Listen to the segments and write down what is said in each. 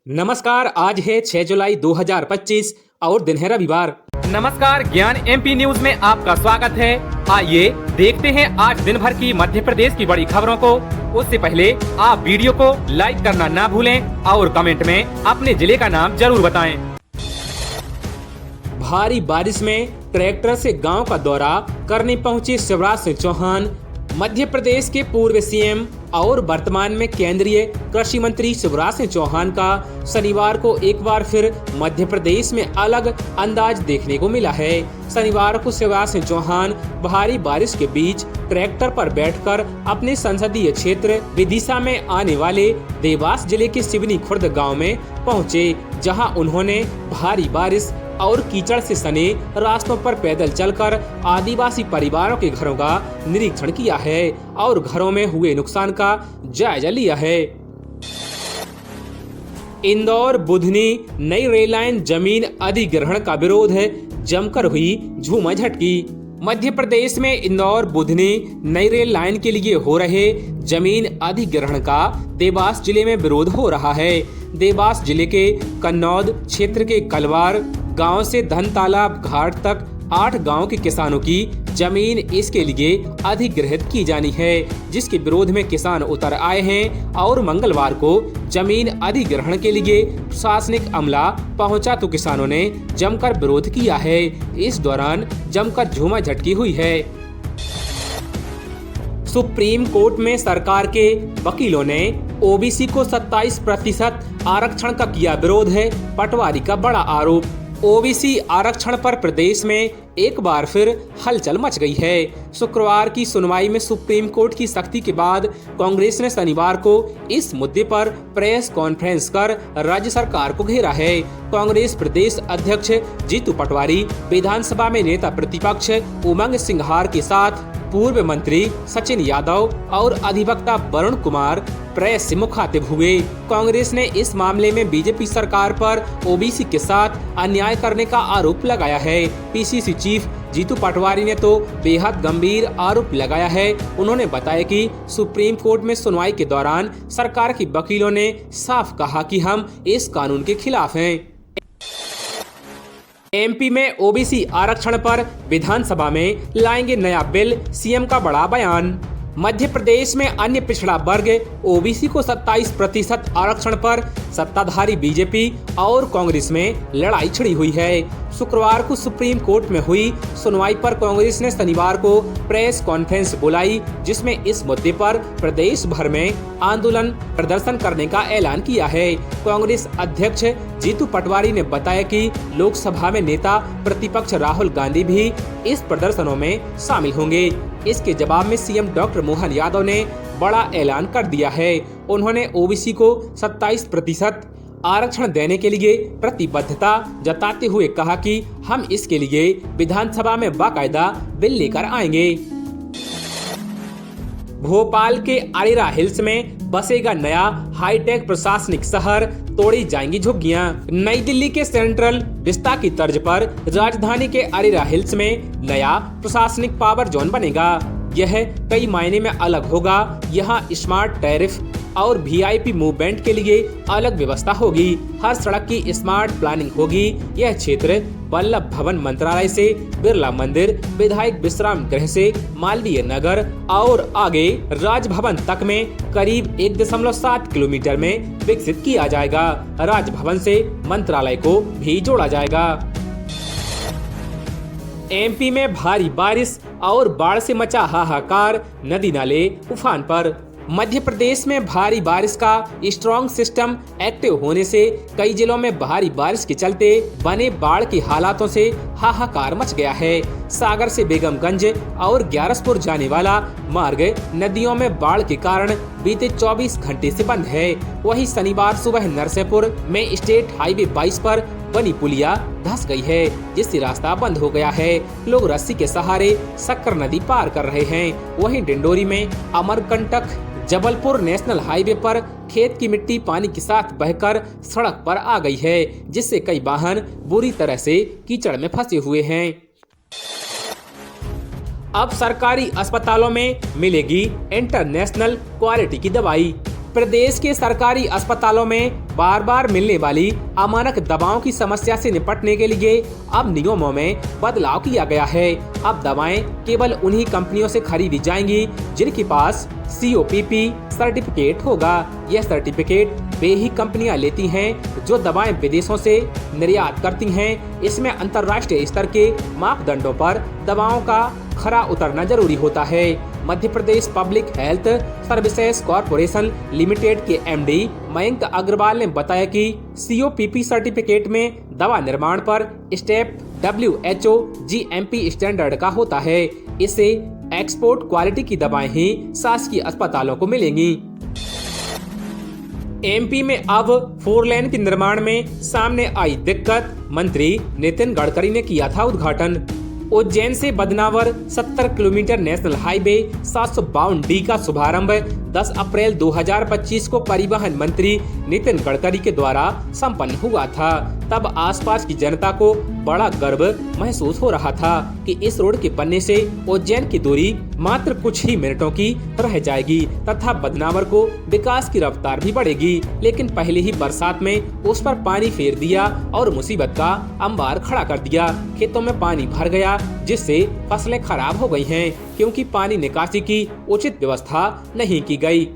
नमस्कार, आज है 6 जुलाई 2025 और दिन है रविवार। नमस्कार, ज्ञान एमपी न्यूज में आपका स्वागत है। आइए देखते हैं आज दिन भर की मध्य प्रदेश की बड़ी खबरों को। उससे पहले आप वीडियो को लाइक करना ना भूलें और कमेंट में अपने जिले का नाम जरूर बताएं। भारी बारिश में ट्रैक्टर से गांव का दौरा करने पहुंचे शिवराज सिंह चौहान। मध्य प्रदेश के पूर्व सीएम और वर्तमान में केंद्रीय कृषि मंत्री शिवराज सिंह चौहान का शनिवार को एक बार फिर मध्य प्रदेश में अलग अंदाज देखने को मिला है। शनिवार को शिवराज सिंह चौहान भारी बारिश के बीच ट्रैक्टर पर बैठकर अपने संसदीय क्षेत्र विदिशा में आने वाले देवास जिले के सिवनी खुर्द गांव में पहुंचे, जहां उन्होंने भारी बारिश और कीचड़ से सने रास्तों पर पैदल चलकर आदिवासी परिवारों के घरों का निरीक्षण किया है और घरों में हुए नुकसान का जायजा लिया है। इंदौर बुधनी नई रेल लाइन जमीन अधिग्रहण का विरोध है, जमकर हुई झूमाझटकी। मध्य प्रदेश में इंदौर बुधनी नई रेल लाइन के लिए हो रहे जमीन अधिग्रहण का देवास जिले में विरोध हो रहा है। देवास जिले के कन्नौद क्षेत्र के कलवार गांव से धन तालाब घाट तक 8 गांव के किसानों की जमीन इसके लिए अधिग्रहित की जानी है, जिसके विरोध में किसान उतर आए हैं और मंगलवार को जमीन अधिग्रहण के लिए प्रशासनिक अमला पहुंचा तो किसानों ने जमकर विरोध किया है। इस दौरान जमकर झूमाझटकी हुई है। सुप्रीम कोर्ट में सरकार के वकीलों ने ओबीसी को 27% आरक्षण का किया विरोध है, पटवारी का बड़ा आरोप। ओबीसी आरक्षण पर प्रदेश में एक बार फिर हलचल मच गई है। शुक्रवार की सुनवाई में सुप्रीम कोर्ट की सख्ती के बाद कांग्रेस ने शनिवार को इस मुद्दे पर प्रेस कॉन्फ्रेंस कर राज्य सरकार को घेरा है। कांग्रेस प्रदेश अध्यक्ष जीतू पटवारी, विधानसभा में नेता प्रतिपक्ष उमंग सिंघार के साथ पूर्व मंत्री सचिन यादव और अधिवक्ता वरुण कुमार प्रेस से मुखातिब हुए। कांग्रेस ने इस मामले में बीजेपी सरकार पर ओबीसी के साथ अन्याय करने का आरोप लगाया है। पीसीसी चीफ जीतू पटवारी ने तो बेहद गंभीर आरोप लगाया है। उन्होंने बताया कि सुप्रीम कोर्ट में सुनवाई के दौरान सरकार के वकीलों ने साफ कहा कि हम इस कानून के खिलाफ हैं। एमपी में ओबीसी आरक्षण पर विधानसभा में लाएंगे नया बिल, सीएम का बड़ा बयान। मध्य प्रदेश में अन्य पिछड़ा वर्ग ओबीसी को 27% आरक्षण पर सत्ताधारी बीजेपी और कांग्रेस में लड़ाई छिड़ी हुई है। शुक्रवार को सुप्रीम कोर्ट में हुई सुनवाई पर कांग्रेस ने शनिवार को प्रेस कॉन्फ्रेंस बुलाई, जिसमें इस मुद्दे पर प्रदेश भर में आंदोलन प्रदर्शन करने का ऐलान किया है। कांग्रेस अध्यक्ष जीतू पटवारी ने बताया कि लोकसभा में नेता प्रतिपक्ष राहुल गांधी भी इस प्रदर्शनों में शामिल होंगे। इसके जवाब में सीएम डॉक्टर मोहन यादव ने बड़ा ऐलान कर दिया है। उन्होंने ओबीसी को 27% आरक्षण देने के लिए प्रतिबद्धता जताते हुए कहा कि हम इसके लिए विधानसभा में बाकायदा बिल लेकर आएंगे। भोपाल के अरेरा हिल्स में बसेगा नया हाईटेक प्रशासनिक शहर, तोड़ी जाएंगी झुग्गियां। नई दिल्ली के सेंट्रल विस्ता की तर्ज पर राजधानी के अरेरा हिल्स में नया प्रशासनिक पावर जोन बनेगा। यह कई मायने में अलग होगा। यहाँ स्मार्ट टैरिफ और वीआईपी मूवमेंट के लिए अलग व्यवस्था होगी। हर सड़क की स्मार्ट प्लानिंग होगी। यह क्षेत्र वल्लभ भवन मंत्रालय से बिरला मंदिर, विधायक विश्राम गृह से मालवीय नगर और आगे राजभवन तक में करीब 1.7 किलोमीटर में विकसित किया जाएगा। राजभवन से मंत्रालय को भी जोड़ा जाएगा। एमपी में भारी बारिश और बाढ़ से मचा हाहाकार, नदी नाले उफान पर। मध्य प्रदेश में भारी बारिश का स्ट्रॉन्ग सिस्टम एक्टिव होने से कई जिलों में भारी बारिश के चलते बने बाढ़ के हालातों से हाहाकार मच गया है। सागर से बेगमगंज और ग्यारसपुर जाने वाला मार्ग नदियों में बाढ़ के कारण बीते 24 घंटे से बंद है। वहीं शनिवार सुबह नरसिंहपुर में स्टेट हाईवे 22 पर बनी पुलिया धंस गई है, जिससे रास्ता बंद हो गया है। लोग रस्सी के सहारे सक्कर नदी पार कर रहे हैं। वहीं डिंडोरी में अमरकंटक जबलपुर नेशनल हाईवे पर खेत की मिट्टी पानी के साथ बहकर सड़क पर आ गई है, जिससे कई वाहन बुरी तरह से कीचड़ में फंसे हुए हैं। अब सरकारी अस्पतालों में मिलेगी इंटरनेशनल क्वालिटी की दवाई। प्रदेश के सरकारी अस्पतालों में बार बार मिलने वाली अमानक दवाओं की समस्या से निपटने के लिए अब नियमों में बदलाव किया गया है। अब दवाएं केवल उन्हीं कंपनियों से खरीदी जाएंगी जिनके पास COPP सर्टिफिकेट होगा। यह सर्टिफिकेट वे ही कंपनियां लेती हैं जो दवाएं विदेशों से निर्यात करती हैं। इसमें अंतर्राष्ट्रीय स्तर के मापदंडों पर दवाओं का खरा उतरना जरूरी होता है। Madhya Pradesh public health services corporation limited के MD मयंक अग्रवाल ने बताया कि COPP सर्टिफिकेट में दवा निर्माण पर स्टेप WHO GMP स्टैंडर्ड का होता है। इससे एक्सपोर्ट क्वालिटी की दवाएं ही शासकीय अस्पतालों को मिलेंगी। MP में अब 4 लेन के निर्माण में सामने आई दिक्कत, मंत्री नितिन गडकरी ने किया था उद्घाटन। उज्जैन से Badnawar 70 kilometre national highway 752D का शुभारंभ 10 अप्रैल 2025 को परिवहन मंत्री नितिन गडकरी के द्वारा संपन्न हुआ था। तब आसपास की जनता को बड़ा गर्व महसूस हो रहा था कि इस रोड के बनने से उज्जैन की दूरी मात्र कुछ ही मिनटों की रह जाएगी तथा बदनावर को विकास की रफ्तार भी बढ़ेगी। लेकिन पहले ही बरसात में उस पर पानी फेर दिया और मुसीबत का अंबार खड़ा कर दिया। खेतों में पानी भर गया जिससे फसलें खराब हो गई हैं क्योंकि पानी निकासी की उचित व्यवस्था नहीं की गई।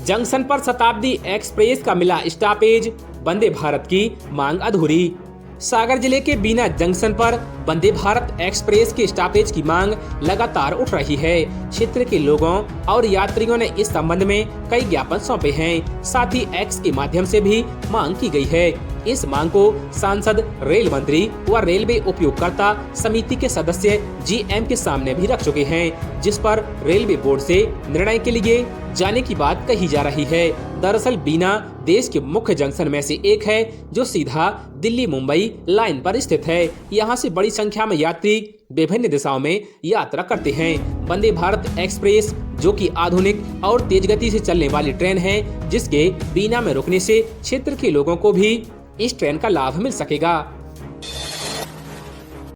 जंक्शन पर शताब्दी एक्सप्रेस का मिला स्टॉपेज, वंदे भारत की मांग अधूरी। सागर जिले के बीना जंक्शन पर वंदे भारत एक्सप्रेस के स्टॉपेज की मांग लगातार उठ रही है। क्षेत्र के लोगों और यात्रियों ने इस संबंध में कई ज्ञापन सौंपे हैं। साथ ही एक्स के माध्यम से भी मांग की गई है। इस मांग को सांसद, रेल मंत्री व रेलवे उपयोगकर्ता समिति के सदस्य GM के सामने भी रख चुके हैं, जिस पर रेलवे बोर्ड से निर्णय के लिए जाने की बात कही जा रही है। दरअसल बीना देश के मुख्य जंक्शन में से एक है जो सीधा दिल्ली मुंबई लाइन पर स्थित है। यहाँ से बड़ी संख्या में यात्री विभिन्न दिशाओं में यात्रा करते हैं। वंदे भारत एक्सप्रेस जो कि आधुनिक और तेज गति से चलने वाली ट्रेन है, जिसके बीना में रुकने से क्षेत्र के लोगों को भी इस ट्रेन का लाभ मिल सकेगा।